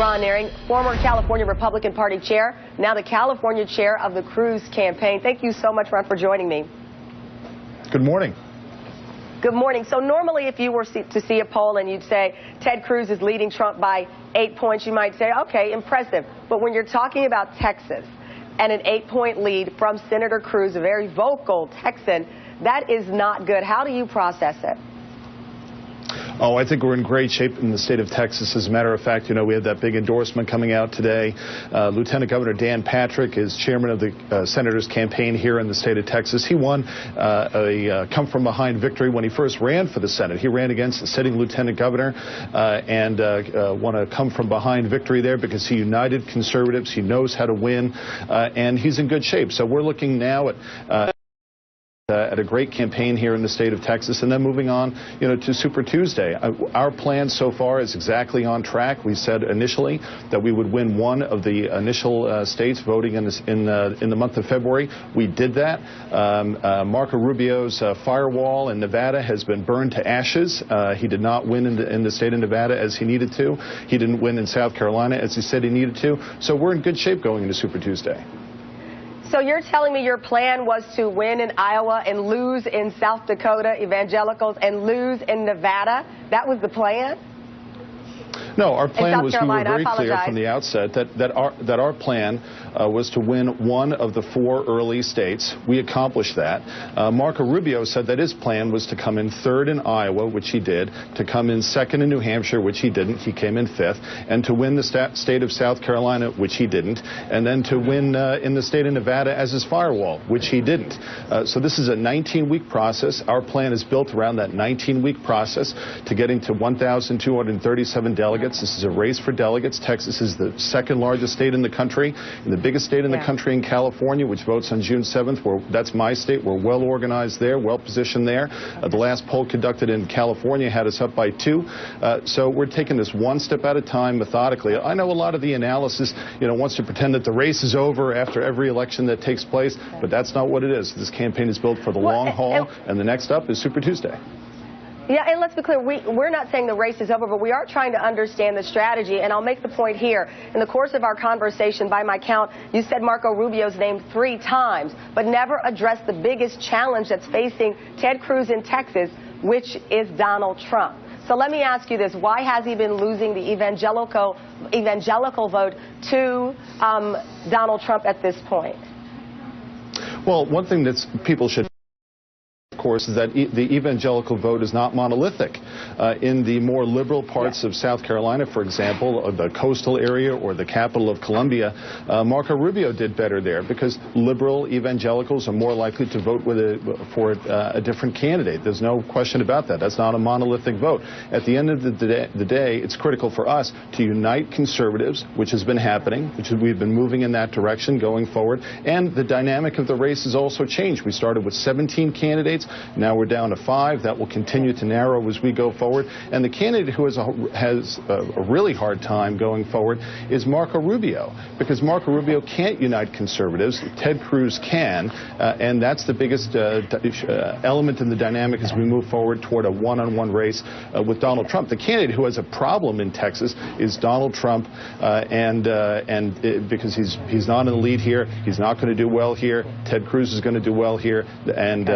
Ron Nehring, former California Republican Party chair, now the California chair of the Cruz campaign. Thank you so much, Ron, for joining me. Good morning. Good morning. So normally if you were to see a poll and you'd say Ted Cruz is leading Trump by 8 points, you might say, okay, impressive. But when you're talking about Texas and an 8-point lead from Senator Cruz, a very vocal Texan, that is not good. How do you process it? Oh, I think we're in great shape in the state of Texas. As a matter of fact, you know, we had that big endorsement coming out today. Lieutenant Governor Dan Patrick is chairman of the senator's campaign here in the state of Texas. He won a come-from-behind victory when he first ran for the Senate. He ran against the sitting lieutenant governor and won a come-from-behind victory there because he united conservatives. He knows how to win, and he's in good shape. So we're looking now at a great campaign here in the state of Texas, and then moving on, you know, to Super Tuesday. Our plan so far is exactly on track. We said initially that we would win one of the initial states voting in the month of February. We did that. Marco Rubio's firewall in Nevada has been burned to ashes. He did not win in the state of Nevada as he needed to. He didn't win in South Carolina as he said he needed to. So we're in good shape going into Super Tuesday. So you're telling me your plan was to win in Iowa and lose in South Dakota, evangelicals, and lose in Nevada? That was the plan? No, our plan was, we were very clear from the outset that our plan was to win one of the 4 early states. We accomplished that. Marco Rubio said that his plan was to come in 3rd in Iowa, which he did, to come in 2nd in New Hampshire, which he didn't. He came in 5th, and to win the state of South Carolina, which he didn't, and then to win in the state of Nevada as his firewall, which he didn't. So this is a 19-week process. Our plan is built around that 19-week process to getting to 1,237 delegates. This is a race for delegates. Texas is the 2nd largest state in the country, and the biggest state in the country in California, which votes on June 7th. That's my state. We're well organized there, well positioned there. The last poll conducted in California had us up by 2. So we're taking this one step at a time, methodically. I know a lot of the analysis, you know, wants to pretend that the race is over after every election that takes place, but that's not what it is. This campaign is built for the long haul, and the next up is Super Tuesday. Yeah, and let's be clear, we're not saying the race is over, but we are trying to understand the strategy, and I'll make the point here. In the course of our conversation, by my count, you said Marco Rubio's name 3 times, but never addressed the biggest challenge that's facing Ted Cruz in Texas, which is Donald Trump. So let me ask you this. Why has he been losing the evangelical vote to Donald Trump at this point? Well, one thing that people should, of course, is that the evangelical vote is not monolithic. In the more liberal parts of South Carolina, for example, or the coastal area or the capital of Columbia, Marco Rubio did better there because liberal evangelicals are more likely to vote for a different candidate. There's no question about that. That's not a monolithic vote. At the end of the day, it's critical for us to unite conservatives, which has been happening, we've been moving in that direction going forward, and the dynamic of the race has also changed. We started with 17 candidates. Now we're down to 5. That will continue to narrow as we go forward. And the candidate who has a really hard time going forward is Marco Rubio, because Marco Rubio can't unite conservatives. Ted Cruz can, and that's the biggest element in the dynamic as we move forward toward a one-on-one race with Donald Trump. The candidate who has a problem in Texas is Donald Trump, because he's not in the lead here, he's not going to do well here. Ted Cruz is going to do well here, and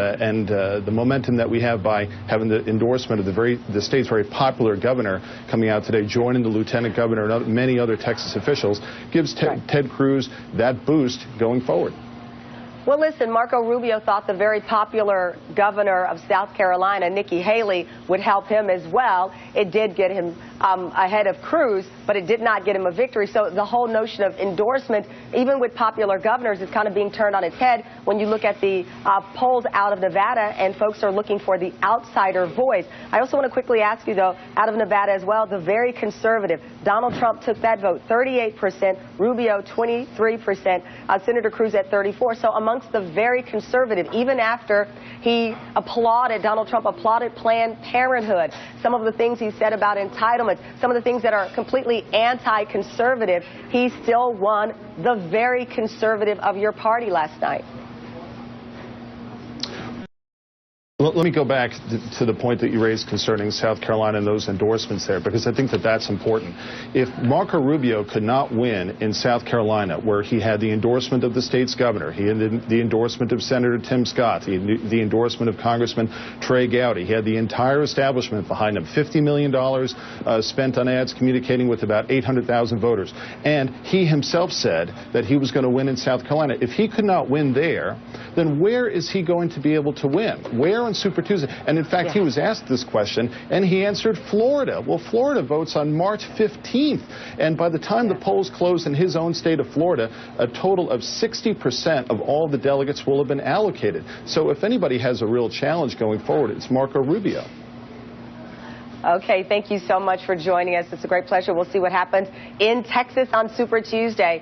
the momentum that we have by having the endorsement of the state's very popular governor coming out today, joining the lieutenant governor and many other Texas officials, gives Ted Cruz that boost going forward. Well, listen, Marco Rubio thought the very popular governor of South Carolina, Nikki Haley, would help him as well. It did get him ahead of Cruz, but it did not get him a victory. So the whole notion of endorsement, even with popular governors, is kind of being turned on its head when you look at the polls out of Nevada, and folks are looking for the outsider voice. I also want to quickly ask you, though, out of Nevada as well, the very conservative, Donald Trump took that vote, 38%, Rubio 23%, Senator Cruz at 34%. So amongst the very conservative, even after Donald Trump applauded Planned Parenthood, some of the things he said about entitlements, some of the things that are completely anti-conservative, he still won the very conservative of your party last night. Well, let me go back to the point that you raised concerning South Carolina and those endorsements there, because I think that that's important. If Marco Rubio could not win in South Carolina, where he had the endorsement of the state's governor, he had the endorsement of Senator Tim Scott, the endorsement of Congressman Trey Gowdy, he had the entire establishment behind him, $50 million spent on ads communicating with about 800,000 voters, and he himself said that he was going to win in South Carolina. If he could not win there, then where is he going to be able to win? Where on Super Tuesday? And in fact, he was asked this question, and he answered Florida. Well, Florida votes on March 15th, and by the time the polls close in his own state of Florida, a total of 60% of all the delegates will have been allocated. So if anybody has a real challenge going forward, it's Marco Rubio. Okay, thank you so much for joining us. It's a great pleasure. We'll see what happens in Texas on Super Tuesday.